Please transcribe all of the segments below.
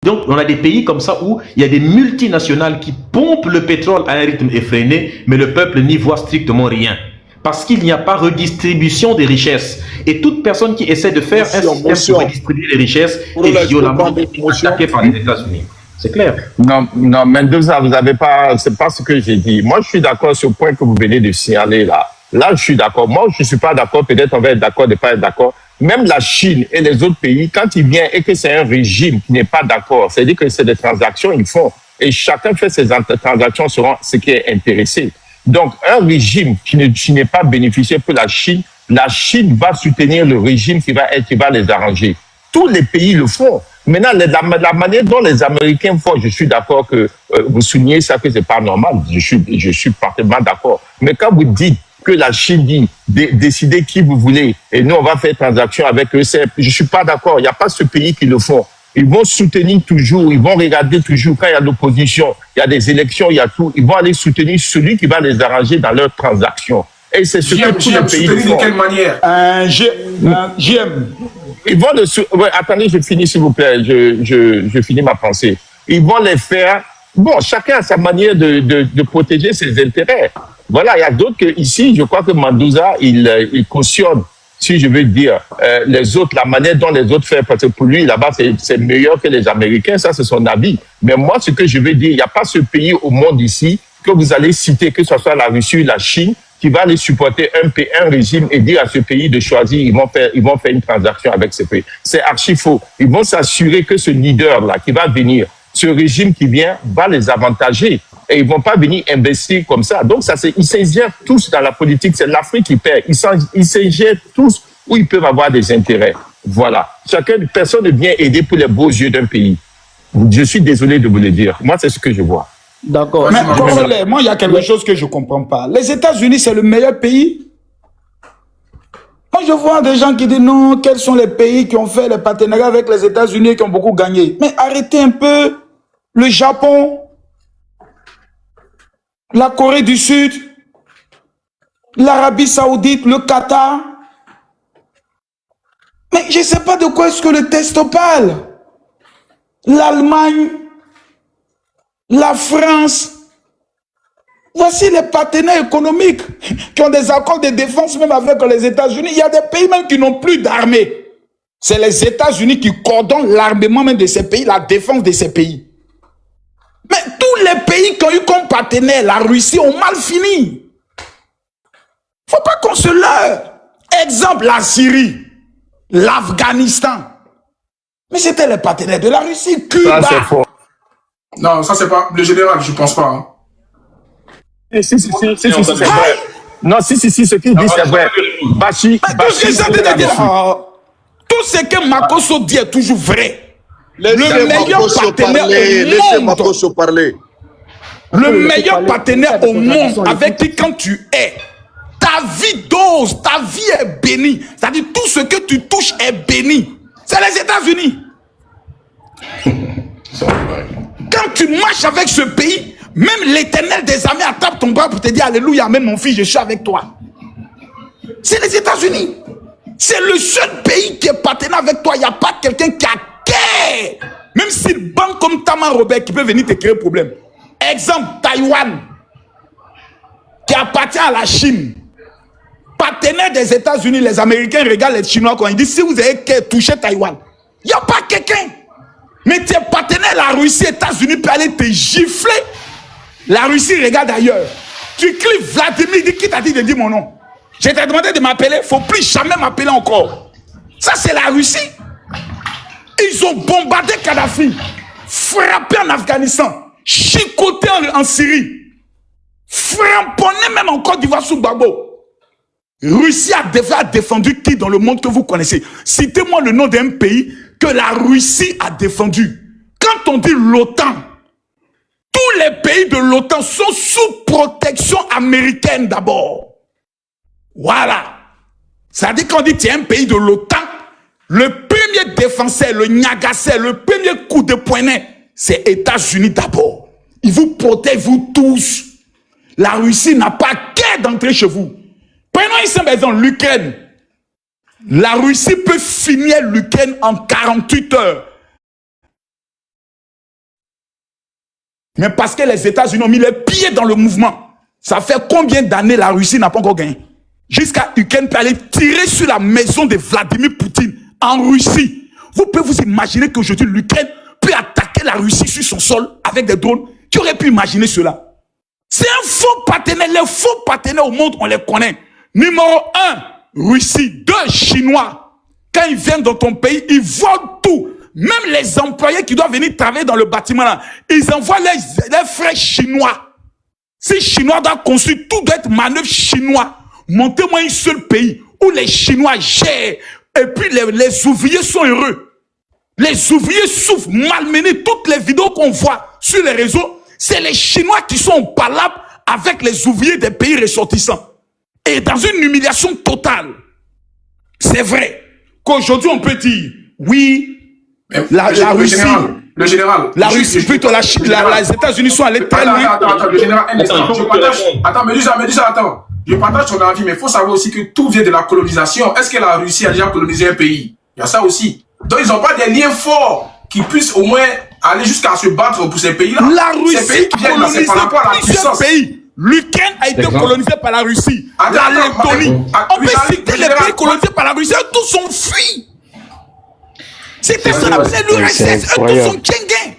Donc, on a des pays comme ça où il y a des multinationales qui pompent le pétrole à un rythme effréné, mais le peuple n'y voit strictement rien. Parce qu'il n'y a pas redistribution des richesses. Et toute personne qui essaie de faire un système pour redistribuer les richesses est violemment attaquée par les États-Unis. C'est clair. Non, Mendoza, vous n'avez pas, c'est pas ce que j'ai dit. Moi, je suis d'accord sur le point que vous venez de signaler là. Là, je suis d'accord. Moi, je ne suis pas d'accord. Peut-être on va être d'accord, ne pas être d'accord. Même la Chine et les autres pays, quand ils viennent et que c'est un régime qui n'est pas d'accord, c'est-à-dire que c'est des transactions, ils font. Et chacun fait ses transactions selon ce qui est intéressé. Donc, un régime qui n'est pas bénéficiaire pour la Chine va soutenir le régime qui va les arranger. Tous les pays le font. Maintenant, la manière dont les Américains font, je suis d'accord que vous soulignez ça, que c'est pas normal. Je suis parfaitement d'accord. Mais quand vous dites que la Chine dit décidez qui vous voulez et nous on va faire transaction avec eux, je suis pas d'accord. Il n'y a pas ce pays qui le font. Ils vont soutenir toujours, ils vont regarder toujours quand il y a l'opposition, il y a des élections, il y a tout. Ils vont aller soutenir celui qui va les arranger dans leurs transactions. Et c'est ce que tous les pays font. De quelle manière? JM. Ils vont attendez, je finis s'il vous plaît. Je finis ma pensée. Ils vont les faire. Bon, chacun a sa manière de protéger ses intérêts. Voilà, il y a d'autres que ici, je crois que Mendoza, il cautionne, si je veux dire, les autres, la manière dont les autres font, parce que pour lui, là-bas, c'est meilleur que les Américains, ça c'est son avis. Mais moi, ce que je veux dire, il n'y a pas ce pays au monde ici que vous allez citer, que ce soit la Russie ou la Chine, qui va aller supporter un régime et dire à ce pays de choisir, ils vont faire une transaction avec ce pays. C'est archi faux. Ils vont s'assurer que ce leader-là qui va venir, ce régime qui vient, va les avantager. Et ils vont pas venir investir comme ça. Donc, ils s'ingèrent tous dans la politique. C'est l'Afrique qui perd. Ils s'ingèrent tous où ils peuvent avoir des intérêts. Voilà. Personne ne vient aider pour les beaux yeux d'un pays. Je suis désolé de vous le dire. Moi, c'est ce que je vois. D'accord. Mais moi, il y a quelque chose que je ne comprends pas. Les États-Unis, c'est le meilleur pays. Moi, je vois des gens qui disent non, quels sont les pays qui ont fait les partenariats avec les États-Unis et qui ont beaucoup gagné. Mais arrêtez un peu. Le Japon, la Corée du Sud, l'Arabie Saoudite, le Qatar. Mais je ne sais pas de quoi est-ce que le texte parle. L'Allemagne, la France. Voici les partenaires économiques qui ont des accords de défense même avec les États-Unis. Il y a des pays même qui n'ont plus d'armée. C'est les États-Unis qui coordonnent l'armement même de ces pays, la défense de ces pays. Mais tous les pays qui ont eu comme partenaire la Russie ont mal fini. Il ne faut pas qu'on se leurre. Exemple, la Syrie, l'Afghanistan. Mais c'était les partenaires de la Russie. Cuba. Ça, c'est faux. Non, ça, c'est pas le général, je pense pas. Hein. Si, c'est vrai. Non, si, ce qu'il dit, c'est vrai. Bachi, tout ce que Makosso dit est toujours vrai. Le meilleur partenaire au monde avec qui quand tu es, ta vie dose, ta vie est bénie. C'est-à-dire tout ce que tu touches est béni. C'est les États-Unis. Quand tu marches avec ce pays, même l'Éternel des armées attrape ton bras pour te dire alléluia, amen mon fils, je suis avec toi. C'est les États-Unis. C'est le seul pays qui est partenaire avec toi. Il n'y a pas quelqu'un qui a quai. Même s'il banque comme Taman Robert qui peut venir te créer problème. Exemple, Taïwan, qui appartient à la Chine. Partenaire des États-Unis, les Américains regardent les Chinois quand ils disent si vous avez touché Taïwan, il n'y a pas quelqu'un. Mais tes partenaires, la Russie, les États-Unis peuvent aller te gifler. La Russie regarde ailleurs. Tu cliques Vladimir, dis qui t'a dit de dire mon nom. Je t'ai demandé de m'appeler, il ne faut plus jamais m'appeler encore. Ça, c'est la Russie. Ils ont bombardé Kadhafi, frappé en Afghanistan, chicoté en Syrie, framponné même en Côte d'Ivoire sous Gbagbo. Russie a défendu qui dans le monde que vous connaissez? Citez-moi le nom d'un pays que la Russie a défendu. Quand on dit l'OTAN, tous les pays de l'OTAN sont sous protection américaine d'abord. Voilà. C'est-à-dire qu'on dit que tu es un pays de l'OTAN, le premier défenseur, le Niagassé, le premier coup de poignet, c'est États-Unis d'abord. Ils vous protègent, vous tous. La Russie n'a pas qu'à d'entrer chez vous. Prenons ici, par exemple, l'Ukraine. La Russie peut finir l'Ukraine en 48 heures. Mais parce que les États-Unis ont mis les pieds dans le mouvement. Ça fait combien d'années la Russie n'a pas encore gagné? Jusqu'à Ukraine peut aller tirer sur la maison de Vladimir Poutine en Russie. Vous pouvez vous imaginer qu'aujourd'hui l'Ukraine peut attaquer la Russie sur son sol avec des drones? Qui aurait pu imaginer cela? C'est un faux partenaire. Les faux partenaires au monde, on les connaît. Numéro 1, Russie. 2, Chinois. Quand ils viennent dans ton pays, ils volent tout. Même les employés qui doivent venir travailler dans le bâtiment là, ils envoient les frères chinois. Si Chinois doivent construire, tout doit être manœuvre chinois. Montez-moi un seul pays où les Chinois gèrent et puis les ouvriers sont heureux. Les ouvriers souffrent, malmenés. Toutes les vidéos qu'on voit sur les réseaux, c'est les Chinois qui sont en palabre avec les ouvriers des pays ressortissants. Et dans une humiliation totale. C'est vrai qu'aujourd'hui on peut dire, oui, la Russie, le général, la Russie, plutôt les États-Unis sont allés très loin. Attends, le général, attends, mais dis ça, attends. Je partage ton avis, mais il faut savoir aussi que tout vient de la colonisation. Est-ce que la Russie a déjà colonisé un pays? Il y a ça aussi. Donc, ils n'ont pas des liens forts qui puissent au moins aller jusqu'à se battre pour ces pays-là. La Russie a colonisé plusieurs pays. L'Ukraine a été colonisée par la Russie. La Lettonie. On peut citer les pays colonisés par la Russie. Tous sont fuis. C'était ce qu'on appelait l'URSS. Tous sont tchénguins.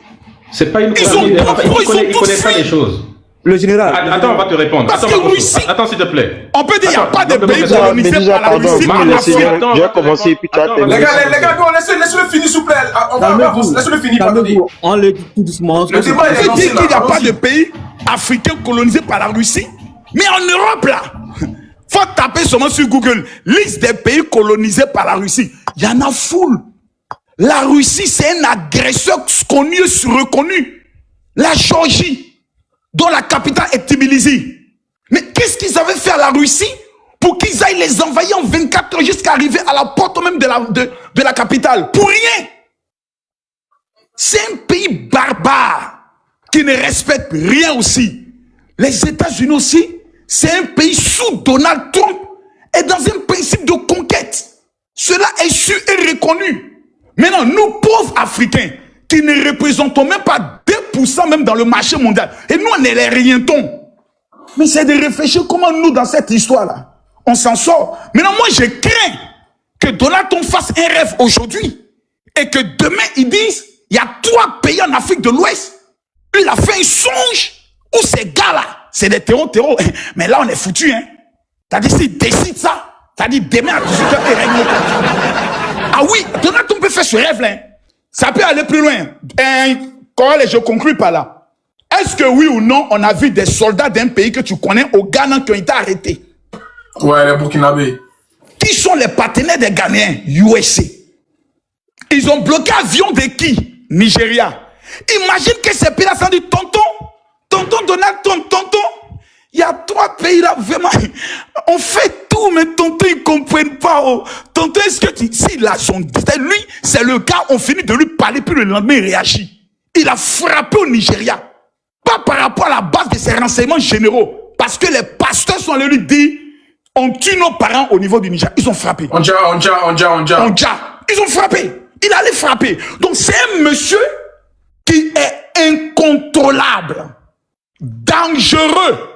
C'est pas une Ils ont il connaît pas les choses. Le général. Attends, on va te répondre. Parce que Russie, attends, s'il te plaît. On peut dire qu'il n'y a pas de pays colonisés par la Russie. Je vais commencer puis tu as les gars, non, laissez-le finir, s'il vous plaît. Laissez-le finir, pardonnez. On le dit tout doucement. Le débat est On peut lancé dire qu'il n'y a là. pas de pays africains colonisés par la Russie. Mais en Europe, là, faut taper seulement sur Google liste des pays colonisés par la Russie. Il y en a foule. La Russie, c'est un agresseur connu, reconnu. La Géorgie, dont la capitale est Tbilissi. Mais qu'est-ce qu'ils avaient fait à la Russie pour qu'ils aillent les envahir en 24 heures jusqu'à arriver à la porte même de la capitale? Pour rien. C'est un pays barbare qui ne respecte rien aussi. Les États-Unis aussi, c'est un pays sous Donald Trump et dans un principe de conquête. Cela est su et reconnu. Maintenant, nous pauvres Africains, qui ne représentons même pas 2% même dans le marché mondial, et nous on est les rientons. Mais c'est de réfléchir comment nous, dans cette histoire-là, on s'en sort. Maintenant, moi je crains que Donald Trump fasse un rêve aujourd'hui, et que demain ils disent, il y a 3 pays en Afrique de l'Ouest, il a fait un songe, où ces gars-là, c'est des terreaux. Mais là, on est foutus, hein. T'as dit, s'ils décident ça, t'as dit, demain à 18h, ils règnent. Ah oui, Donald Trump peut faire ce rêve-là. Ça peut aller plus loin. Je conclue par là. Est-ce que oui ou non, on a vu des soldats d'un pays que tu connais au Ghana qui ont été arrêtés? Ouais, les Burkinabés. Qui sont les partenaires des Ghanéens? USA. Ils ont bloqué l'avion de qui? Nigeria. Imagine que ces pays-là s'en disent, tonton Donald Trump, tonton, il y a 3 pays là, vraiment, on fait tout, mais tonton, ils ne comprennent pas. Oh. Tonton, est-ce que s'il a son... Lui, c'est le gars, on finit de lui parler, puis le lendemain, il réagit. Il a frappé au Nigeria. Pas par rapport à la base de ses renseignements généraux. Parce que les pasteurs sont allés lui dire, on tue nos parents au niveau du Nigeria. Ils ont frappé. On ja. Ils ont frappé. Il allait frapper. Donc, c'est un monsieur qui est incontrôlable, dangereux,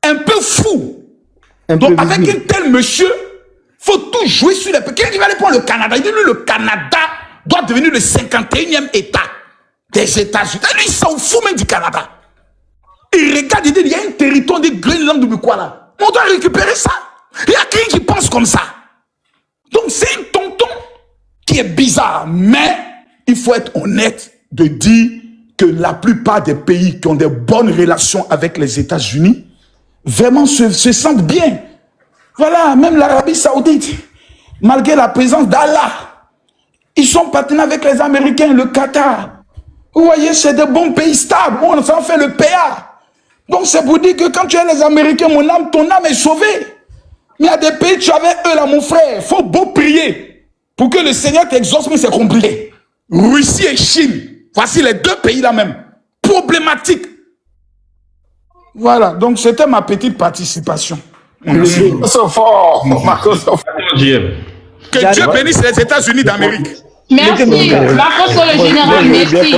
un peu fou. Donc, avec un tel monsieur, faut tout jouer sur les... Quelqu'un va aller prendre le Canada. Il dit, lui, le Canada doit devenir le 51e État des États-Unis. Lui, il s'en fout même du Canada. Il regarde, il dit, il y a un territoire de Greenland ou quoi là. On doit récupérer ça. Il y a quelqu'un qui pense comme ça. Donc, c'est un tonton qui est bizarre. Mais, il faut être honnête de dire que la plupart des pays qui ont des bonnes relations avec les États-Unis vraiment se sentent bien. Voilà, même l'Arabie Saoudite, malgré la présence d'Allah, ils sont partenaires avec les Américains, le Qatar. Vous voyez, c'est de bons pays stables. On s'en fait le PA. Donc c'est pour dire que quand tu as les Américains, mon âme, ton âme est sauvée. Mais il y a des pays, tu avais eux là, mon frère. Il faut beau prier pour que le Seigneur t'exauce, mais c'est compliqué. Russie et Chine. Voici les 2 pays là même. Problématiques. Voilà, donc c'était ma petite participation. So fort, Que Dieu bénisse les États-Unis d'Amérique. Merci. Marcos, le général, merci.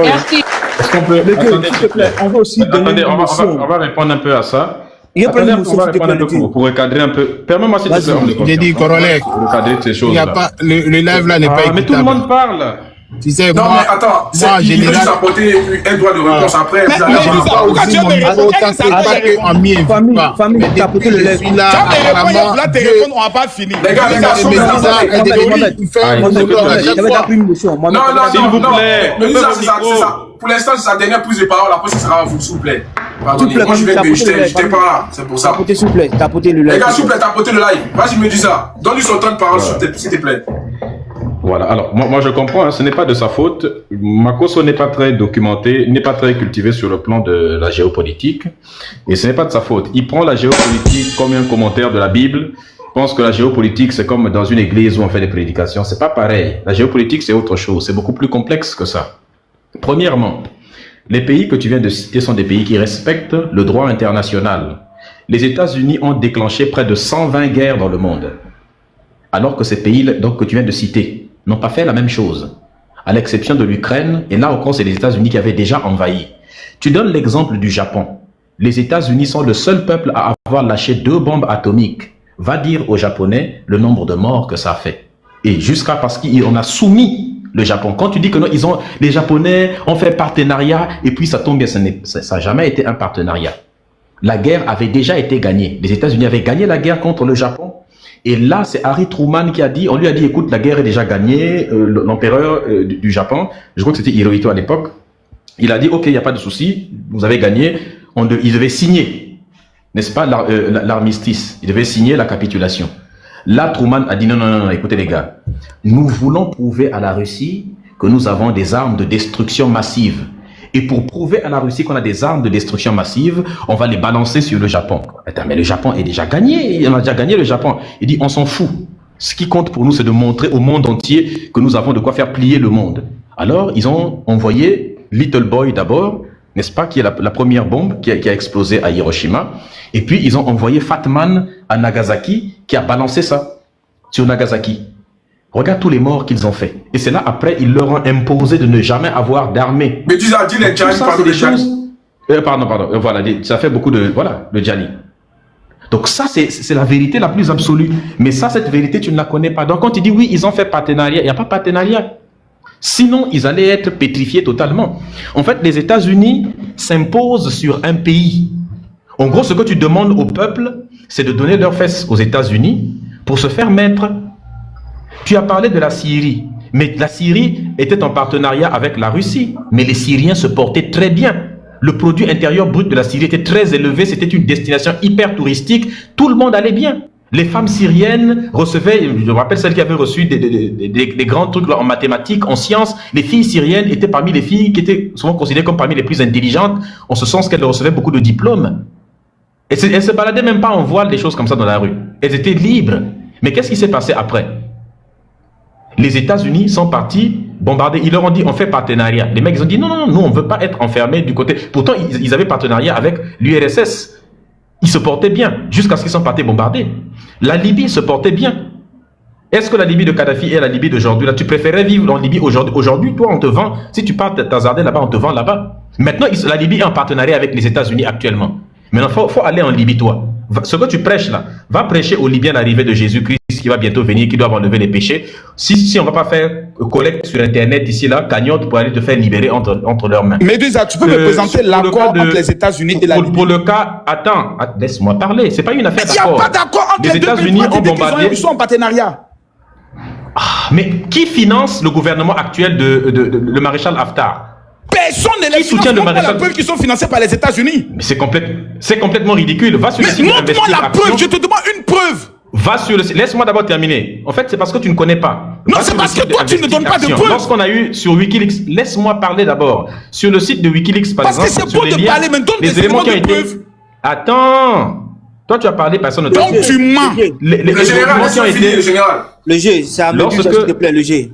Merci. Est-ce qu'on peut... Le Attendez, s'il te plaît, on va aussi donner attendez, une motion. on va répondre un peu à ça. Il y a pas Attendez, une motion, on va s'il te répondre un peu plaît, pour recadrer un peu. Permets-moi s'il te plaît. Vas-y. J'ai dit, Corollaire, Pour recadrer ces il y a choses-là. pas, le live là n'est pas Mais tout le équitable. monde parle. Tu sais, Non, moi, mais attends, moi, il veut juste général, apporter un droit de réponse après. Mais- vous allez mais avoir- Lisa, pourquoi tu as mon des micro, réponses? tant que pas que en m'y invite Famille, pas. famille, Mais t'as apporté depuis le que je lait. suis là, Tu as des réponses, apparemment, là, tes Dieu- réponses, on va pas finir. Les gars, Mais s'il vous Lisa, plaît. elle Mohamed, décrit, il fait Ah, un il faut monologue que- à Il chaque avait fois. appris une motion. Non, non, S'il non, vous non. plaît, Mais Lisa, coupez c'est vos ça, c'est micros. ça. Pour l'instant, c'est sa dernière prise de parole. Après, ce sera à vous, s'il vous plaît. Pardonnez, S'il vous plaît, moi, je t'as vais apporté le lait, j'étais pas là. C'est pour T'as ça. apporté, s'il vous plaît, t'as apporté le lait. Les gars, s'il vous plaît, t'as apporté le live. Vas-y, me dis ça. Donne-lui son temps de parole, s'il te plaît. Voilà, alors moi je comprends, hein, ce n'est pas de sa faute. Makosso n'est pas très documenté, n'est pas très cultivé sur le plan de la géopolitique, et ce n'est pas de sa faute. Il prend la géopolitique comme un commentaire de la Bible, pense que la géopolitique c'est comme dans une église où on fait des prédications, c'est pas pareil. La géopolitique c'est autre chose, c'est beaucoup plus complexe que ça. Premièrement, les pays que tu viens de citer sont des pays qui respectent le droit international. Les États-Unis ont déclenché près de 120 guerres dans le monde, alors que ces pays donc, que tu viens de citer n'ont pas fait la même chose, à l'exception de l'Ukraine, et là encore c'est les États-Unis qui avaient déjà envahi. Tu donnes l'exemple du Japon. Les États-Unis sont le seul peuple à avoir lâché 2 bombes atomiques. Va dire aux Japonais le nombre de morts que ça a fait. Et jusqu'à parce qu'on a soumis le Japon. Quand tu dis que non, les Japonais ont fait partenariat, et puis ça tombe bien, ça n'a jamais été un partenariat. La guerre avait déjà été gagnée. Les États-Unis avaient gagné la guerre contre le Japon. Et là, c'est Harry Truman qui a dit, on lui a dit, écoute, la guerre est déjà gagnée, l'empereur du Japon, je crois que c'était Hirohito à l'époque, il a dit, ok, il n'y a pas de souci, vous avez gagné, il devait signer, n'est-ce pas, l'armistice, il devait signer la capitulation. Là, Truman a dit, non, non, non, écoutez les gars, nous voulons prouver à la Russie que nous avons des armes de destruction massive. Et pour prouver à la Russie qu'on a des armes de destruction massive, on va les balancer sur le Japon. Attends, mais le Japon est déjà gagné. On a déjà gagné le Japon. Il dit, on s'en fout. Ce qui compte pour nous, c'est de montrer au monde entier que nous avons de quoi faire plier le monde. Alors, ils ont envoyé Little Boy d'abord, n'est-ce pas, qui est la première bombe qui a explosé à Hiroshima. Et puis, ils ont envoyé Fat Man à Nagasaki, qui a balancé ça sur Nagasaki. Regarde tous les morts qu'ils ont fait. Et c'est là, après, ils leur ont imposé de ne jamais avoir d'armée. Mais tu as dit les Djani, c'est des choses... pardon. Voilà, ça fait beaucoup de... Voilà, le Djani. Donc ça, c'est la vérité la plus absolue. Mais ça, cette vérité, tu ne la connais pas. Donc quand tu dis, oui, ils ont fait partenariat, il n'y a pas partenariat. Sinon, ils allaient être pétrifiés totalement. En fait, les États-Unis s'imposent sur un pays. En gros, ce que tu demandes au peuple, c'est de donner leurs fesses aux États-Unis pour se faire mettre. Tu as parlé de la Syrie, mais la Syrie était en partenariat avec la Russie, mais les Syriens se portaient très bien. Le produit intérieur brut de la Syrie était très élevé, c'était une destination hyper touristique, tout le monde allait bien. Les femmes syriennes recevaient, je me rappelle celles qui avaient reçu des grands trucs en mathématiques, en sciences, les filles syriennes étaient parmi les filles qui étaient souvent considérées comme parmi les plus intelligentes, en ce sens qu'elles recevaient beaucoup de diplômes. Et elles se baladaient même pas en voile, des choses comme ça dans la rue. Elles étaient libres. Mais qu'est-ce qui s'est passé après ? Les États-Unis sont partis bombarder. Ils leur ont dit, on fait partenariat. Les mecs, ils ont dit, non, non, non, nous, on ne veut pas être enfermés du côté. Pourtant, ils avaient partenariat avec l'URSS. Ils se portaient bien, jusqu'à ce qu'ils sont partis bombarder. La Libye se portait bien. Est-ce que la Libye de Kadhafi est la Libye d'aujourd'hui? Là, tu préférais vivre en Libye aujourd'hui? Aujourd'hui, toi, on te vend. Si tu pars t'hazarder là-bas, on te vend là-bas. Maintenant, la Libye est en partenariat avec les États-Unis actuellement. Maintenant, faut aller en Libye, toi. Ce que tu prêches là, va prêcher aux Libyens l'arrivée de Jésus-Christ qui va bientôt venir, qui doivent enlever les péchés. Si on ne va pas faire collecte sur Internet ici, là, cagnotte pour aller te faire libérer entre leurs mains. Médusa, tu peux me présenter l'accord entre les États-Unis et la Libye? Pour le cas, attends, laisse-moi parler. C'est pas une affaire d'accord. Il n'y a pas d'accord entre les deux États-Unis ont bombardé. Ils sont en partenariat. Mais qui finance le gouvernement actuel de le maréchal Haftar? Personne ne les soutient le finance. maréchal. La preuve qu'ils sont financés par les États-Unis. Mais c'est complètement ridicule. Va sur le Mais site montre-moi d'Investir la Action. preuve. Je te demande une preuve. Va sur le site. Laisse-moi d'abord terminer. En fait, c'est parce que tu ne connais pas. Non, Va c'est sur parce le site que toi, tu ne d'Investir donnes pas de Action. preuves. Lorsqu'on a eu sur Wikileaks, laisse-moi parler d'abord. Sur le site de Wikileaks, par Parce que exemple, c'est sur beau les de liens, parler, mais donne les des éléments qui ont éléments de été. preuve. Attends. Toi, tu as parlé, personne ne t'a Donc, dit. tu mens. Les Le général, éléments qui ont laisse-le finir, été. le général. Le G, c'est à Lorsque- Médusa, s'il te plaît, le G.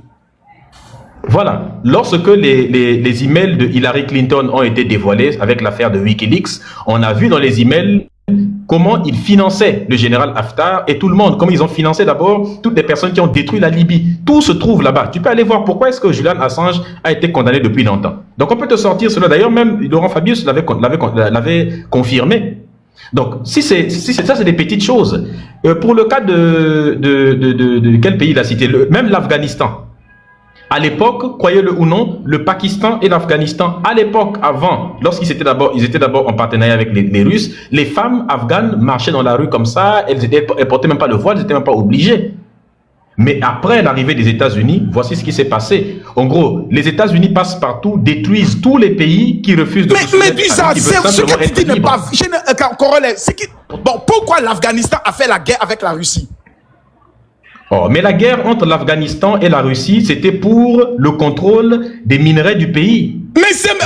Voilà. Lorsque les emails de Hillary Clinton ont été dévoilés avec l'affaire de Wikileaks, on a vu dans les emails comment ils finançaient le général Haftar et tout le monde, comment ils ont financé d'abord toutes les personnes qui ont détruit la Libye. Tout se trouve là-bas. Tu peux aller voir pourquoi est-ce que Julian Assange a été condamné depuis longtemps. Donc on peut te sortir cela. D'ailleurs, même Laurent Fabius l'avait confirmé. Donc, si c'est ça, c'est des petites choses. Pour le cas de quel pays il a cité, même l'Afghanistan. À l'époque, croyez-le ou non, le Pakistan et l'Afghanistan, à l'époque, avant, lorsqu'ils étaient d'abord en partenariat avec les Russes, les femmes afghanes marchaient dans la rue comme ça, elles portaient même pas le voile, elles n'étaient même pas obligées. Mais après l'arrivée des États-Unis, voici ce qui s'est passé. En gros, les États-Unis passent partout, détruisent tous les pays qui refusent de se soumettre. Mais dis ça, ce que tu dis n'est pas... Corollaire, bon, pourquoi l'Afghanistan a fait la guerre avec la Russie? Oh, mais la guerre entre l'Afghanistan et la Russie, c'était pour le contrôle des minerais du pays. Mais c'est pas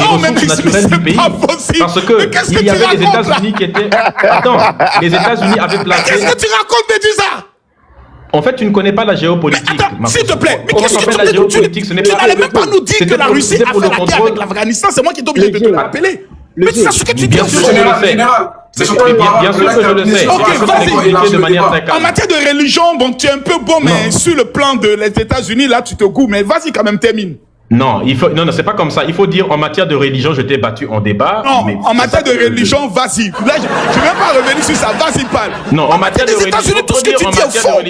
possible. Parce que il y avait les États-Unis qui étaient... Attends, les États-Unis avaient placé... Qu'est-ce que tu racontes, Médusa? En fait, tu ne connais pas la géopolitique. Attends, s'il te plaît, mais qu'est-ce que la géopolitique? Tu n'allais même pas nous dire que la Russie a fait la guerre avec l'Afghanistan. C'est moi qui t'ai obligé de te le rappeler. Mais c'est ça ce que tu dis. Bien sûr que je le sais. Bien sûr que je le sais. En matière de religion, bon, tu es un peu bon, mais sur le plan des États-Unis, là, tu te goûtes. Mais vas-y quand même, termine. Non, non, c'est pas comme ça. Il faut dire en matière de religion, je t'ai battu en débat. Non, en matière de religion, vas-y. Là, je ne vais pas revenir sur ça. Vas-y, parle. Non, en matière de religion, tout ce que tu dis est faux.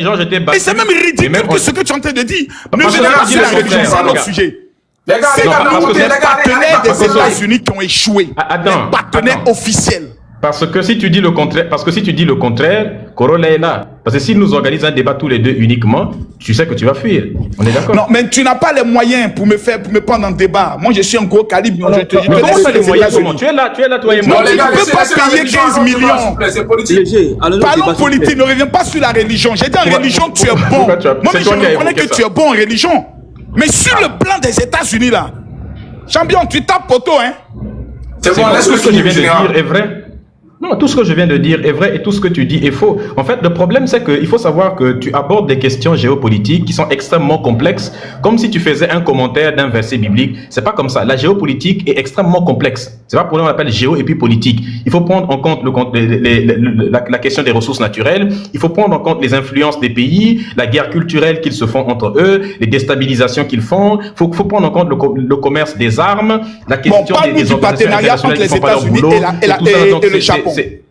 Et c'est même ridicule que ce que tu es en train de dire. Ne venez pas sur la religion, c'est un autre sujet. C'est les partenaires des États-Unis qui ont échoué. Les partenaires officiels. Parce que si tu dis le contraire, Corolla est là. Parce que si nous organisons un débat tous les deux uniquement, tu sais que tu vas fuir. On est d'accord? Non, mais tu n'as pas les moyens pour me prendre en débat. Moi, je suis un gros calibre. Mais comment tu as les moyens? Comment? Tu es là, toi et moi. Tu ne peux pas payer 15 millions. C'est politique. Parlons politique, ne reviens pas sur la religion. J'ai dit en religion, tu es bon. Moi, je reconnais que tu es bon en religion. Mais sur le plan des États-Unis, là, champion, tu tapes poteau, hein? C'est bon, laisse-le ce que je viens de dire est vrai. Non, tout ce que je viens de dire est vrai et tout ce que tu dis est faux. En fait, le problème, c'est qu'il faut savoir que tu abordes des questions géopolitiques qui sont extrêmement complexes, comme si tu faisais un commentaire d'un verset biblique. C'est pas comme ça. La géopolitique est extrêmement complexe. C'est pas pour ça qu'on appelle géo et puis politique. Il faut prendre en compte la question des ressources naturelles. Il faut prendre en compte les influences des pays, la guerre culturelle qu'ils se font entre eux, les déstabilisations qu'ils font. Faut prendre en compte le commerce des armes, la question des partenariats entre les États-Unis et le Japon.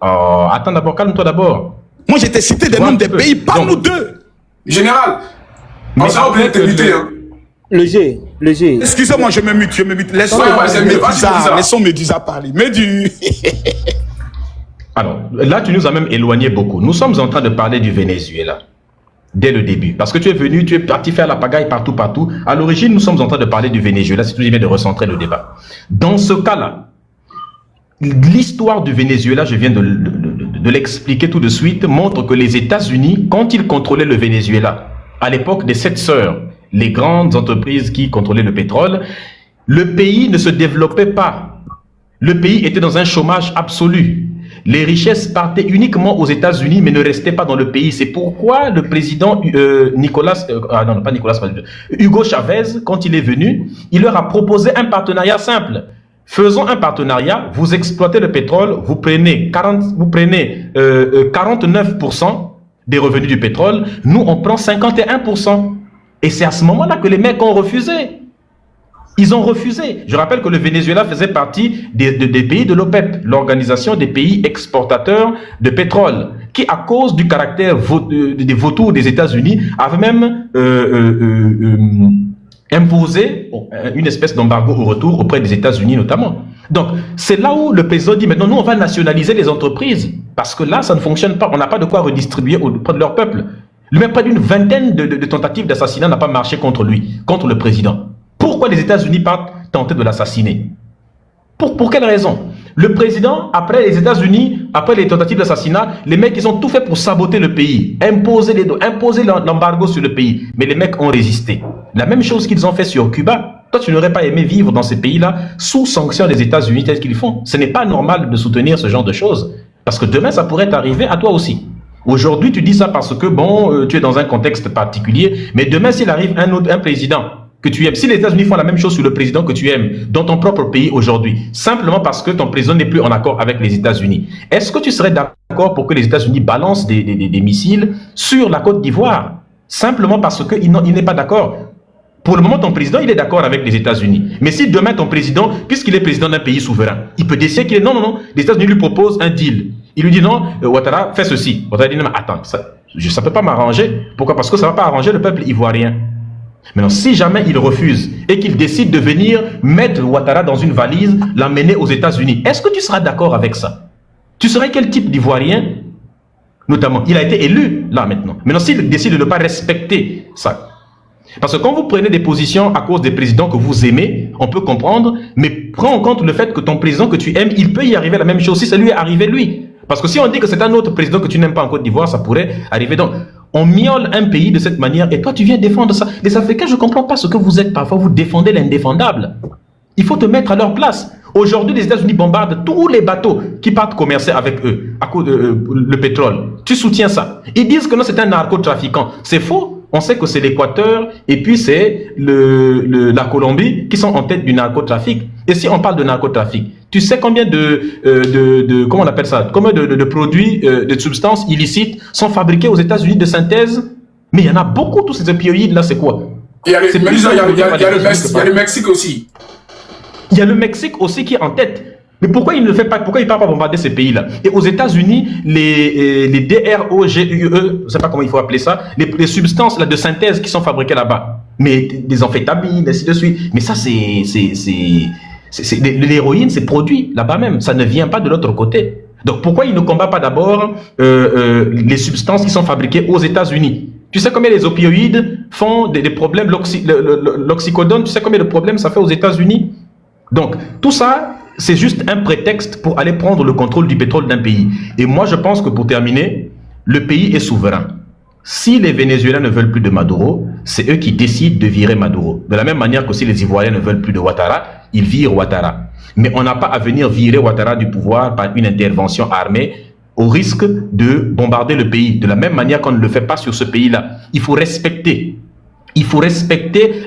Oh, attends d'abord, calme-toi d'abord. Moi, j'ai cité des noms des pays, parle-nous d'eux. Général, on s'est oublié de t'inviter. Le G. Excusez-moi, je me mute. Laissons Médusa parler. Alors, là, tu nous as même éloigné beaucoup. Nous sommes en train de parler du Venezuela. Dès le début. Parce que tu es venu, tu es parti faire la pagaille partout. À l'origine, nous sommes en train de parler du Venezuela. C'est tout bien de recentrer le débat. Dans ce cas-là, l'histoire du Venezuela, je viens de l'expliquer tout de suite, montre que les États-Unis, quand ils contrôlaient le Venezuela, à l'époque des 7 sœurs, les grandes entreprises qui contrôlaient le pétrole, le pays ne se développait pas. Le pays était dans un chômage absolu. Les richesses partaient uniquement aux États-Unis, mais ne restaient pas dans le pays. C'est pourquoi le président Hugo Chavez, quand il est venu, il leur a proposé un partenariat simple. Faisons un partenariat, vous exploitez le pétrole, vous prenez 49% des revenus du pétrole, nous on prend 51%. Et c'est à ce moment-là que les mecs ont refusé. Ils ont refusé. Je rappelle que le Venezuela faisait partie des pays de l'OPEP, l'organisation des pays exportateurs de pétrole, qui à cause du caractère des vautours des États-Unis avait même imposer une espèce d'embargo au retour auprès des États-Unis notamment. Donc, c'est là où le président dit maintenant, nous, on va nationaliser les entreprises. Parce que là, ça ne fonctionne pas. On n'a pas de quoi redistribuer auprès de leur peuple. Même pas d'une vingtaine de tentatives d'assassinat n'a pas marché contre lui, contre le président. Pourquoi les États-Unis partent tenter de l'assassiner? Pour quelle raison? Le président, après les États-Unis, après les tentatives d'assassinat, les mecs, ils ont tout fait pour saboter le pays, imposer l'embargo sur le pays. Mais les mecs ont résisté. La même chose qu'ils ont fait sur Cuba. Toi, tu n'aurais pas aimé vivre dans ces pays-là sous sanction des États-Unis tel qu'ils font. Ce n'est pas normal de soutenir ce genre de choses. Parce que demain, ça pourrait t'arriver à toi aussi. Aujourd'hui, tu dis ça parce que, bon, tu es dans un contexte particulier. Mais demain, s'il arrive un président que tu aimes, si les États-Unis font la même chose sur le président que tu aimes dans ton propre pays aujourd'hui, simplement parce que ton président n'est plus en accord avec les États-Unis, est-ce que tu serais d'accord pour que les États-Unis balancent des missiles sur la Côte d'Ivoire, simplement parce qu'il n'est pas d'accord? Pour le moment, ton président, il est d'accord avec les États-Unis. Mais si demain, ton président, puisqu'il est président d'un pays souverain, il peut décider qu'il est non, les États-Unis lui proposent un deal. Il lui dit non, Ouattara, fais ceci. Ouattara dit non, mais attends, ça ne peut pas m'arranger. Pourquoi? Parce que ça ne va pas arranger le peuple ivoirien. Maintenant, si jamais il refuse et qu'il décide de venir mettre Ouattara dans une valise, l'emmener aux États-Unis, est-ce que tu seras d'accord avec ça? Tu serais quel type d'Ivoirien? Notamment, il a été élu là maintenant. Maintenant, s'il décide de ne pas respecter ça, parce que quand vous prenez des positions à cause des présidents que vous aimez, on peut comprendre, mais prends en compte le fait que ton président que tu aimes, il peut y arriver la même chose si ça lui est arrivé lui. Parce que si on dit que c'est un autre président que tu n'aimes pas en Côte d'Ivoire, ça pourrait arriver. Donc, on miaule un pays de cette manière et toi, tu viens défendre ça. Les Africains, je ne comprends pas ce que vous êtes. Parfois, vous défendez l'indéfendable. Il faut te mettre à leur place. Aujourd'hui, les États-Unis bombardent tous les bateaux qui partent commercer avec eux à cause de le pétrole. Tu soutiens ça. Ils disent que non, c'est un narcotrafiquant. C'est faux. On sait que c'est l'Équateur et puis c'est la Colombie qui sont en tête du narcotrafic. Et si on parle de narcotrafic, tu sais combien comment on appelle ça, combien de produits, de substances illicites sont fabriqués aux États-Unis de synthèse? Mais il y en a beaucoup, tous ces opioïdes là, c'est quoi? Il y a le Mexique aussi. Il y a le Mexique aussi qui est en tête. Mais pourquoi il ne le fait pas? Pourquoi il ne part pas bombarder ces pays-là? Et aux États-Unis, les DROGUE, je ne sais pas comment il faut appeler ça, les substances là, de synthèse qui sont fabriquées là-bas, mais des amphétamines, ainsi de suite. Mais ça, l'héroïne, c'est produit là-bas même. Ça ne vient pas de l'autre côté. Donc pourquoi il ne combat pas d'abord les substances qui sont fabriquées aux États-Unis? Tu sais combien les opioïdes font des problèmes, l'oxycodone, tu sais combien de problèmes ça fait aux États-Unis? Donc tout ça, c'est juste un prétexte pour aller prendre le contrôle du pétrole d'un pays. Et moi, je pense que pour terminer, le pays est souverain. Si les Vénézuéliens ne veulent plus de Maduro, c'est eux qui décident de virer Maduro. De la même manière que si les Ivoiriens ne veulent plus de Ouattara, ils virent Ouattara. Mais on n'a pas à venir virer Ouattara du pouvoir par une intervention armée au risque de bombarder le pays. De la même manière qu'on ne le fait pas sur ce pays-là. Il faut respecter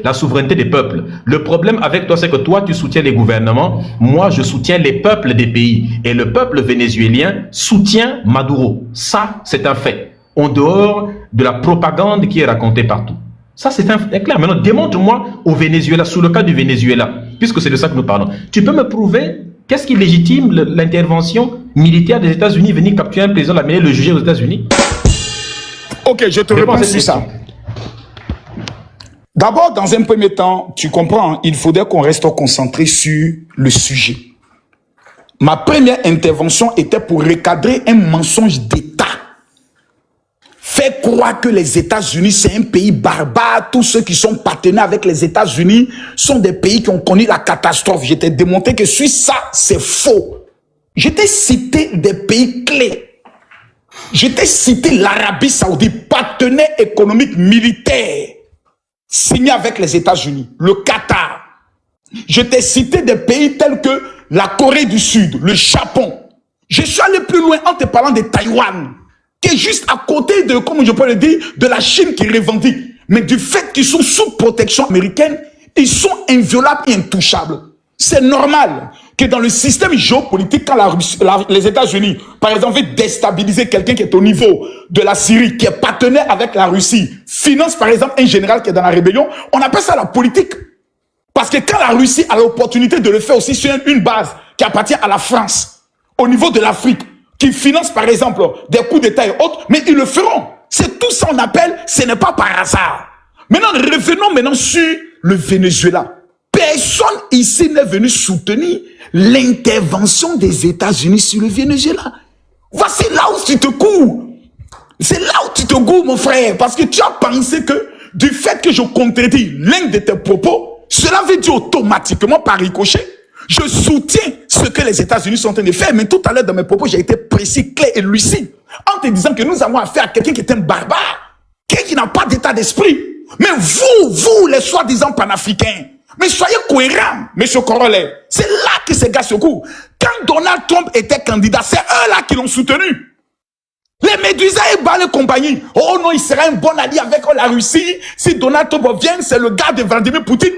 la souveraineté des peuples. Le problème avec toi, c'est que toi, tu soutiens les gouvernements. Moi, je soutiens les peuples des pays. Et le peuple vénézuélien soutient Maduro. Ça, c'est un fait. En dehors de la propagande qui est racontée partout. Ça, c'est clair. Maintenant, démontre-moi au Venezuela, sous le cas du Venezuela, puisque c'est de ça que nous parlons. Tu peux me prouver qu'est-ce qui légitime l'intervention militaire des États-Unis, venir capturer un président, l'amener le juger aux États-Unis? Ok, je te réponds sur ça. D'abord, dans un premier temps, tu comprends, il faudrait qu'on reste concentré sur le sujet. Ma première intervention était pour recadrer un mensonge d'État. Faire croire que les États-Unis, c'est un pays barbare. Tous ceux qui sont partenaires avec les États-Unis sont des pays qui ont connu la catastrophe. Je t'ai démontré que sur ça, c'est faux. Je t'ai cité des pays clés. Je t'ai cité l'Arabie Saoudite, partenaire économique militaire, signé avec les États-Unis, le Qatar. Je t'ai cité des pays tels que la Corée du Sud, le Japon. Je suis allé plus loin en te parlant de Taïwan, qui est juste à côté de, comme je peux le dire, de la Chine qui revendique. Mais du fait qu'ils sont sous protection américaine, ils sont inviolables et intouchables. C'est normal que dans le système géopolitique, quand les États-Unis, par exemple, veulent déstabiliser quelqu'un qui est au niveau de la Syrie, qui est partenaire avec la Russie, finance par exemple un général qui est dans la rébellion, on appelle ça la politique. Parce que quand la Russie a l'opportunité de le faire aussi sur une base qui appartient à la France, au niveau de l'Afrique, qui finance par exemple des coups d'État et autres, mais ils le feront. C'est tout ça qu'on appelle, ce n'est pas par hasard. Maintenant, revenons maintenant sur le Venezuela. Personne ici n'est venu soutenir l'intervention des États-Unis sur le Venezuela. Voici là où tu te cours. C'est là où tu te cours, mon frère, parce que tu as pensé que du fait que je contredis l'un de tes propos, cela veut dire automatiquement par ricochet, je soutiens ce que les États-Unis sont en train de faire. Mais tout à l'heure dans mes propos, j'ai été précis, clair et lucide en te disant que nous avons affaire à quelqu'un qui est un barbare, quelqu'un qui n'a pas d'état d'esprit. Mais vous, les soi-disant panafricains, mais soyez cohérents, monsieur Corollaire. C'est là que ces gars se courent. Quand Donald Trump était candidat, c'est eux là qui l'ont soutenu. Les Médusas et Bal et compagnie. Oh non, il sera un bon allié avec la Russie. Si Donald Trump vient, c'est le gars de Vladimir Poutine.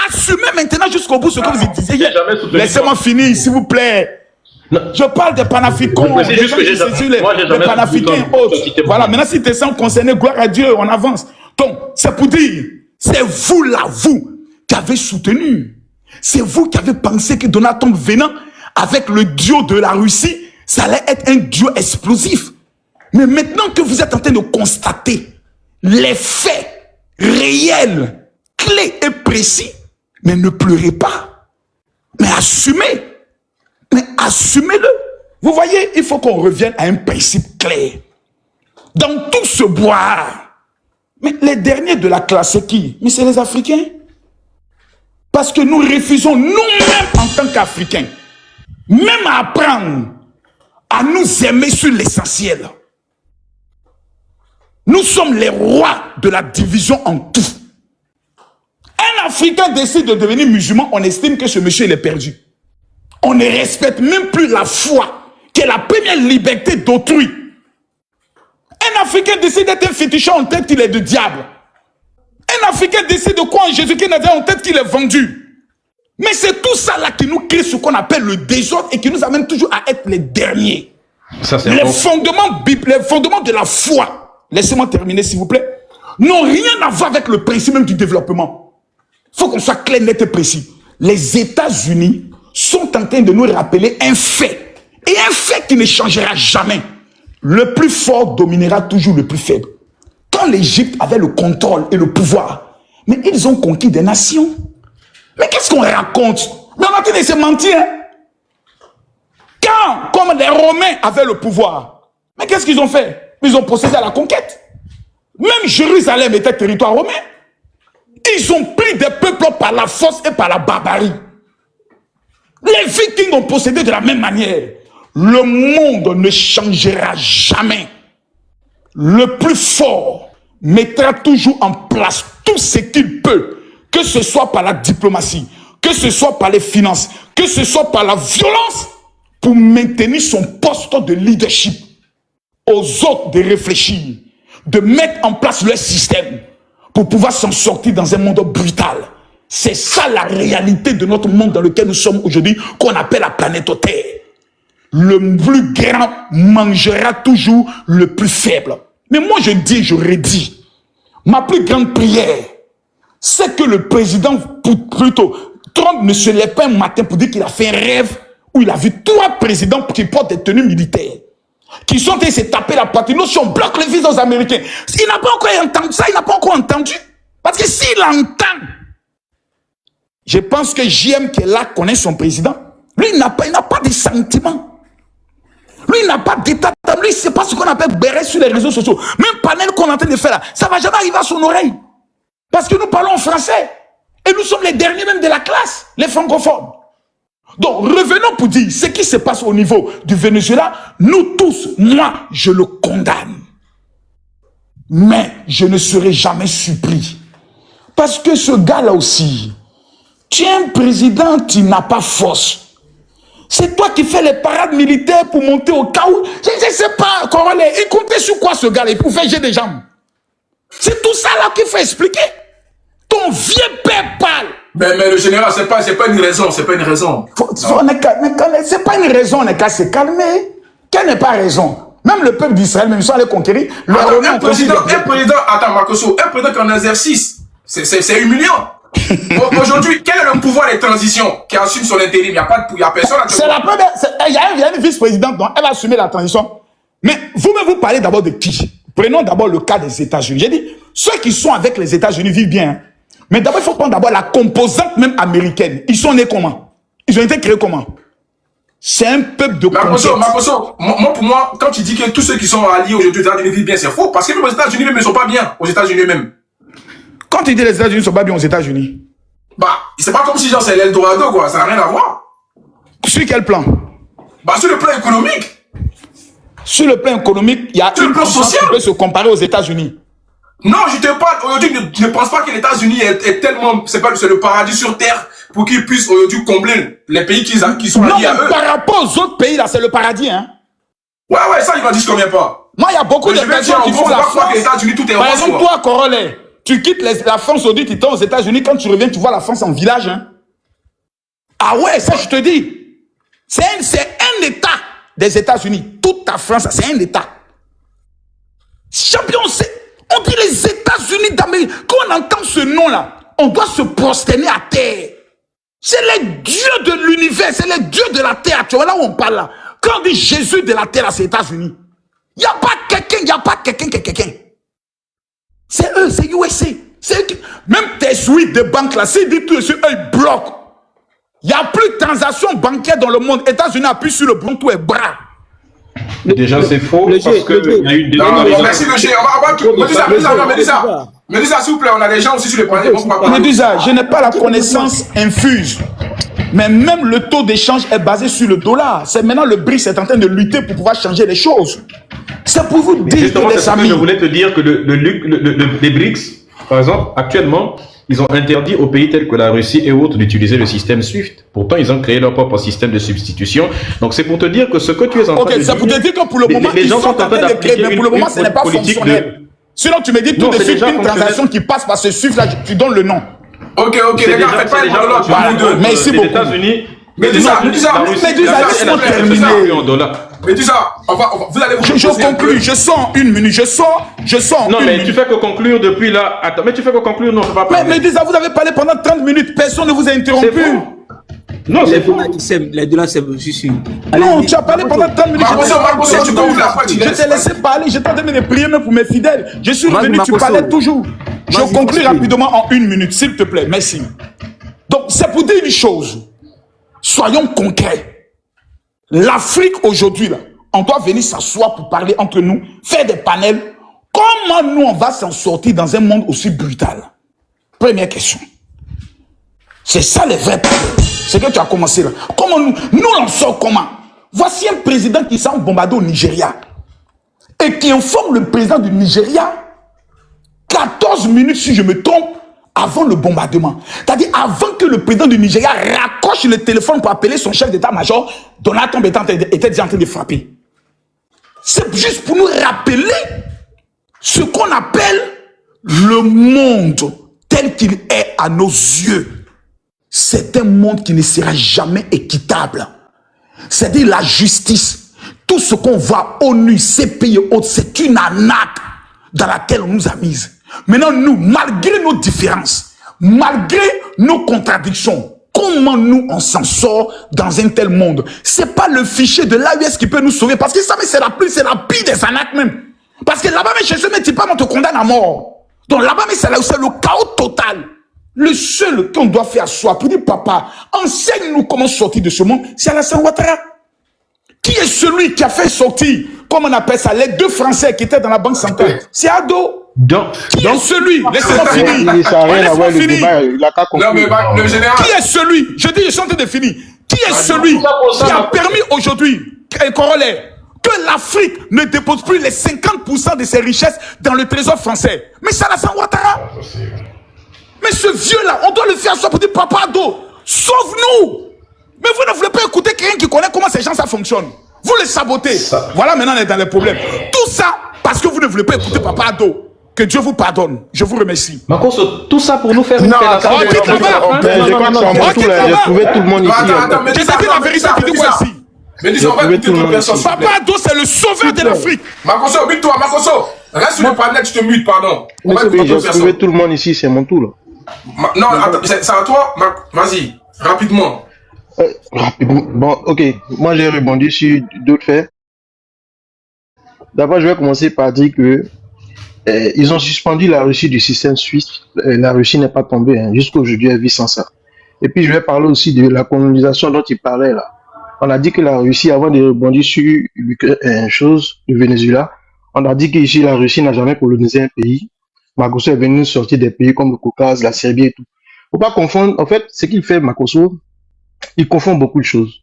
Assumez maintenant jusqu'au bout ce que vous disiez. Laissez-moi finir, s'il vous plaît. Non. Je parle des panafricains, c'est juste que j'ai jamais panafricains autres. Voilà, maintenant si tu es sans concerner, gloire à Dieu, on avance. Donc, c'est pour dire, c'est vous là, vous, qui avez soutenu. C'est vous qui avez pensé que Donald Trump venant avec le duo de la Russie, ça allait être un duo explosif. Mais maintenant que vous êtes en train de constater les faits réels, clés et précis, mais ne pleurez pas, mais assumez. Mais assumez-le. Vous voyez, il faut qu'on revienne à un principe clair. Dans tout ce boire, mais les derniers de la classe, c'est qui? Mais c'est les Africains. Parce que nous refusons nous-mêmes en tant qu'Africains, même à apprendre à nous aimer sur l'essentiel. Nous sommes les rois de la division en tout. Un Africain décide de devenir musulman, on estime que ce monsieur il est perdu. On ne respecte même plus la foi, qui est la première liberté d'autrui. Un Africain décide d'être un féticheur en tête qu'il est de diable. Un Africain décide de croire en Jésus qui est en tête qu'il est vendu. Mais c'est tout ça là qui nous crée ce qu'on appelle le désordre et qui nous amène toujours à être les derniers. Ça, c'est les fondements de la foi, laissez-moi terminer s'il vous plaît, n'ont rien à voir avec le principe même du développement. Il faut qu'on soit clair, net et précis. Les États-Unis sont en train de nous rappeler un fait. Et un fait qui ne changera jamais. Le plus fort dominera toujours le plus faible. Quand l'Égypte avait le contrôle et le pouvoir, mais ils ont conquis des nations. Mais qu'est-ce qu'on raconte? Mais on a train de se mentir. Hein? Quand, comme les Romains avaient le pouvoir, mais qu'est-ce qu'ils ont fait? Ils ont procédé à la conquête. Même Jérusalem était territoire romain. Ils ont pris des peuples par la force et par la barbarie. Les Vikings ont procédé de la même manière. Le monde ne changera jamais. Le plus fort mettra toujours en place tout ce qu'il peut, que ce soit par la diplomatie, que ce soit par les finances, que ce soit par la violence, pour maintenir son poste de leadership. Aux autres de réfléchir, de mettre en place leur système pour pouvoir s'en sortir dans un monde brutal. C'est ça la réalité de notre monde dans lequel nous sommes aujourd'hui, qu'on appelle la planète Terre. Le plus grand mangera toujours le plus faible. Mais moi je dis, je redis, ma plus grande prière, c'est que le président, plutôt, Trump ne se lève pas un matin pour dire qu'il a fait un rêve où il a vu 3 présidents qui portent des tenues militaires, qui sont en train de se taper la poitrine. Nous, si on bloque les visas aux Américains, il n'a pas encore entendu ça, il n'a pas encore entendu. Parce que s'il entend, je pense que JM qui est là connaît son président. Lui, il n'a pas de sentiments. Lui, il n'a pas d'état d'âme. Lui, c'est pas ce qu'on appelle béret sur les réseaux sociaux. Même panel qu'on est en train de faire là, ça ne va jamais arriver à son oreille. Parce que nous parlons français. Et nous sommes les derniers même de la classe, les francophones. Donc, revenons pour dire ce qui se passe au niveau du Venezuela. Nous tous, moi, je le condamne. Mais je ne serai jamais surpris. Parce que ce gars-là aussi, tu es un président qui n'a pas force. C'est toi qui fais les parades militaires pour monter au cas où. Je ne sais pas, Corollaire, il comptait sur quoi ce gars-là? Il pouvait jeter des jambes. C'est tout ça là qu'il faut expliquer. Ton vieux père parle. Mais le général, c'est pas une raison, c'est pas une raison. C'est pas une raison, on est qu'à se calmer. Quelle n'est pas raison? Même le peuple d'Israël, même ils sont allés conquérir. Un président, attends, Marcoso, un président qui est en exercice, c'est humiliant. Aujourd'hui, quel est le pouvoir des transitions qui assume son intérim? Il n'y a personne à c'est la première. Il y a une vice-présidente, donc elle va assumer la transition. Mais vous parlez d'abord de qui? Prenons d'abord le cas des États-Unis. J'ai dit, ceux qui sont avec les États-Unis vivent bien. Hein. Mais d'abord, il faut prendre d'abord la composante même américaine. Ils sont nés comment? Ils ont été créés comment? C'est un peuple de Marcoso, pour moi, quand tu dis que tous ceux qui sont alliés aujourd'hui aux États-Unis vivent bien, c'est faux. Parce que même aux États-Unis même ne sont pas bien. Aux États-Unis même. Quand tu dis les États-Unis ne sont pas bien aux États-Unis, bah, c'est pas comme si genre c'est l'Eldorado, quoi. Ça n'a rien à voir. Sur quel plan? Bah, sur le plan économique. Sur le plan économique, il y a sur le plan social qui peut se comparer aux États-Unis. Non, je te parle. Aujourd'hui, ne pense pas que les États-Unis est tellement, c'est le paradis sur terre pour qu'ils puissent aujourd'hui combler les pays qui sont alliés à eux. Par rapport aux autres pays là, c'est le paradis, hein. Ouais, ça, ils n'en disent combien pas. Moi, il y a beaucoup Mais de je vais personnes dire, qui on font faut la pas croire que les France. États-Unis, tout est Par rose, exemple, quoi. toi, Corollaire, tu quittes la France Saoudite, tu es aux États-Unis, quand tu reviens, tu vois la France en village. Hein. Ah ouais, ça, je te dis. C'est un État des États-Unis. Toute ta France, c'est un État. Champion, on dit les États-Unis d'Amérique. Quand on entend ce nom-là, on doit se prosterner à terre. C'est les dieux de l'univers, c'est les dieux de la terre. Tu vois là où on parle là. Quand on dit Jésus de la terre, c'est les États-Unis. Il n'y a pas quelqu'un, il n'y a pas quelqu'un qui est quelqu'un. C'est eux, c'est USA. Même tes suites de banque là, s'ils disent tout dessus, eux ils bloquent. Il n'y a plus de transactions bancaires dans le monde. États-Unis appuient sur le bouton, tout est bras. Déjà, c'est faux parce qu'il y a eu des... Non, merci le G. On va tout. Médusa, s'il vous plaît, on a des gens aussi sur le panel. Médusa, je n'ai pas la connaissance infuse. Mais même le taux d'échange est basé sur le dollar. C'est maintenant le BRICS est en train de lutter pour pouvoir changer les choses. C'est pour vous dire Justement, que c'est les ce que amis. je voulais te dire que les BRICS, par exemple, actuellement, ils ont interdit aux pays tels que la Russie et autres d'utiliser le système SWIFT. Pourtant, ils ont créé leur propre système de substitution. Donc, c'est pour te dire que ce que tu es en train de dire... Ok, c'est pour te dire que pour le moment, les ils gens sont en train de créer, mais pour le moment, ce n'est pas fonctionnel. Sinon, tu me dis tout de suite une transaction qui passe par ce SWIFT là, tu donnes le nom. Ok, les gars, faites pas une monologue. Merci beaucoup. États-Unis... Médusa, laisse-moi terminer. Médusa, vous allez vous... Je conclue, je sors une minute, je sors Non, une mais minute. tu fais que conclure depuis là. Attends, mais tu fais que conclure, non, je peux pas parler. Mais Médusa, vous avez parlé pendant 30 minutes, personne ne vous a interrompu. C'est faux. Non, c'est faux. Les deux là, c'est juste. Non, tu as parlé pendant 30 minutes. Marcoso, tu connais la fois, tu Je t'ai laissé parler, j'étais en train de prier même pour mes fidèles. Je suis revenu, tu Marcoso. parlais toujours. Je Vas-y, conclue continue. rapidement en une minute, s'il te plaît. Merci. Donc, c'est pour dire une chose. Soyons concrets. L'Afrique aujourd'hui, là, on doit venir s'asseoir pour parler entre nous, faire des panels. Comment nous, on va s'en sortir dans un monde aussi brutal? Première question. C'est ça le vrai problème. C'est que tu as commencé là. Comment nous en sort comment? Voici un président qui s'est bombardé au Nigeria et qui informe le président du Nigeria 14 minutes, si je me trompe, avant le bombardement. C'est-à-dire avant que le président du Nigeria raccroche le téléphone pour appeler son chef d'état-major, Donald Trump était déjà en train de frapper. C'est juste pour nous rappeler ce qu'on appelle le monde tel qu'il est à nos yeux. C'est un monde qui ne sera jamais équitable. C'est-à-dire la justice. Tout ce qu'on voit, ONU, CPI et autres, c'est une arnaque dans laquelle on nous a mis. Maintenant, nous, malgré nos différences, malgré nos contradictions, comment nous, on s'en sort dans un tel monde? C'est pas le fichier de l'AUS qui peut nous sauver, parce que ça, c'est la pire des arnaques même. Parce que là-bas, mais chez eux, mais tu pas, on te condamne à mort. Donc là-bas, mais c'est le chaos total. Le seul qu'on doit faire soi pour dire, papa, enseigne-nous comment sortir de ce monde, c'est Alassane Ouattara. Qui est celui qui a fait sortir, comme on appelle ça, les deux Français qui étaient dans la banque centrale? C'est Ado. Qui est celui? Laissez-moi finir. Laissez-moi finir. Non, mais le général... Qui est celui? Je dis, je suis en train de finir. Qui est celui qui a permis aujourd'hui, corollaire, que l'Afrique ne dépose plus les 50% de ses richesses dans le trésor français? Mais c'est Alassane Ouattara. Mais ce vieux-là, on doit le faire soit pour dire, papa Ado, sauve-nous. Mais vous ne voulez pas écouter quelqu'un qui connaît comment ces gens ça fonctionne. Vous les sabotez. Voilà, maintenant on est dans les problèmes. Tout ça parce que vous ne voulez pas écouter papa Ado. Que Dieu vous pardonne. Je vous remercie. Marcoso, tout ça pour nous faire une fellation. Je crois que j'ai trouvé tout le monde ici. Je t'ai dit la vérité, tu dis quoi ici? Mais dis, on va écouter d'autres personnes. Papa Ado, c'est le sauveur de l'Afrique. Marcoso, mute-toi, Marcoso. Reste sur le panel, je te mute, pardon. On va écouter J'ai d'autres personnes. trouvé tout le monde ici, c'est mon tour là. Non, attends, c'est à toi. Vas-y, rapidement. Rapidement. Bon, ok. Moi, j'ai rebondi sur d'autres faits. D'abord, je vais commencer par dire que ils ont suspendu la Russie du système suisse. La Russie n'est pas tombée. Hein. Jusqu'aujourd'hui, elle vit sans ça. Et puis, je vais parler aussi de la colonisation dont il parlait là. On a dit que la Russie, avant de rebondir sur une chose, le Venezuela, on a dit que ici, la Russie n'a jamais colonisé un pays. Marcoso est venu sortir des pays comme le Caucase, la Serbie et tout. Faut pas confondre. En fait, ce qu'il fait, Marcoso, il confond beaucoup de choses.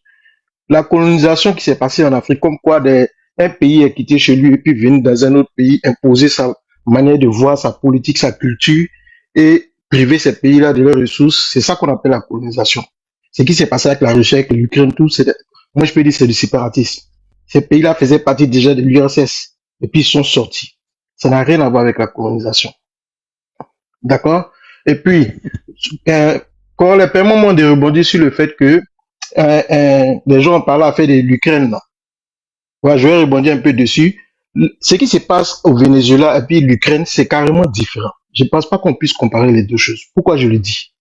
La colonisation qui s'est passée en Afrique, comme quoi un pays est quitté chez lui et puis venu dans un autre pays imposer sa manière de voir, sa politique, sa culture et priver ces pays-là de leurs ressources, c'est ça qu'on appelle la colonisation. Ce qui s'est passé avec la Russie, avec l'Ukraine, tout, moi je peux dire c'est du séparatisme. Ces pays-là faisaient partie déjà de l'URSS. et puis ils sont sortis. Ça n'a rien à voir avec la colonisation. D'accord? Et puis, quand les permets de rebondir sur le fait que les gens ont parlé à faire de l'Ukraine, là. Ouais, je vais rebondir un peu dessus. Ce qui se passe au Venezuela et puis l'Ukraine, c'est carrément différent. Je pense pas qu'on puisse comparer les deux choses. Pourquoi je le dis?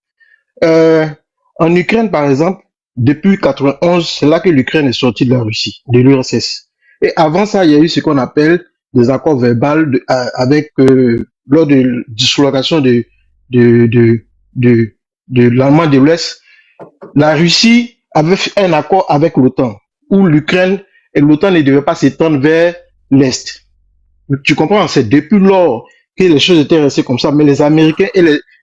En Ukraine, par exemple, depuis 91, c'est là que l'Ukraine est sortie de la Russie, de l'URSS. Et avant ça, il y a eu ce qu'on appelle des accords verbaux avec lors de dislocation de l'Allemagne de l'Ouest. La Russie avait fait un accord avec l'OTAN où l'Ukraine et l'OTAN ne devaient pas s'étendre vers l'Est. Tu comprends? C'est depuis lors que les choses étaient restées comme ça, mais les Américains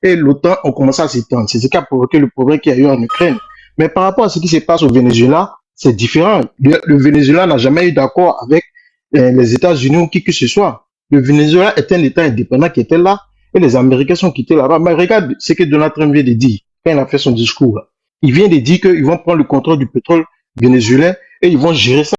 et l'OTAN ont commencé à s'étendre. C'est ce qui a provoqué le problème qu'il y a eu en Ukraine. Mais par rapport à ce qui se passe au Venezuela, c'est différent. Le Venezuela n'a jamais eu d'accord avec les États-Unis ou qui que ce soit. Le Venezuela est un État indépendant qui était là et les Américains sont quittés là-bas. Mais regarde ce que Donald Trump vient de dire quand il a fait son discours là. Il vient de dire qu'ils vont prendre le contrôle du pétrole vénézuélien et ils vont gérer ça.